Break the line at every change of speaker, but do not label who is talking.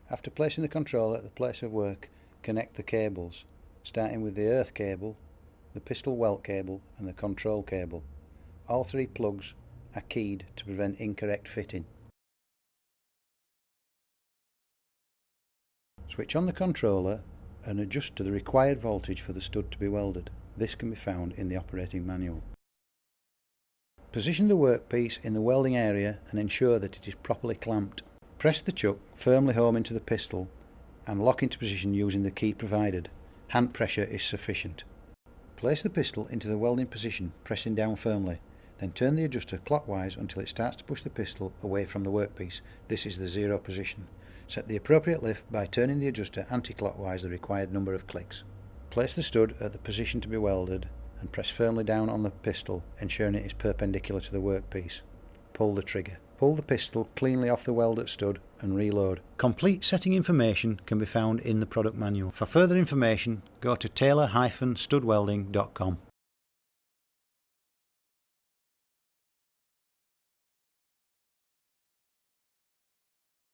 After placing the controller at the place of work, connect the cables, starting with the earth cable, the pistol welt cable and the control cable. All three plugs are keyed to prevent incorrect fitting. Switch on the controller and adjust to the required voltage for the stud to be welded. This can be found in the operating manual. Position the workpiece in the welding area and ensure that it is properly clamped. Press the chuck firmly home into the pistol and lock into position using the key provided. Hand pressure is sufficient. Place the pistol into the welding position, pressing down firmly. Then turn the adjuster clockwise until it starts to push the pistol away from the workpiece. This is the zero position. Set the appropriate lift by turning the adjuster anti-clockwise the required number of clicks. Place the stud at the position to be welded and press firmly down on the pistol, ensuring it is perpendicular to the workpiece. Pull the trigger. Pull the pistol cleanly off the welded stud and reload. Complete setting information can be found in the product manual. For further information, go to tailor-studwelding.com.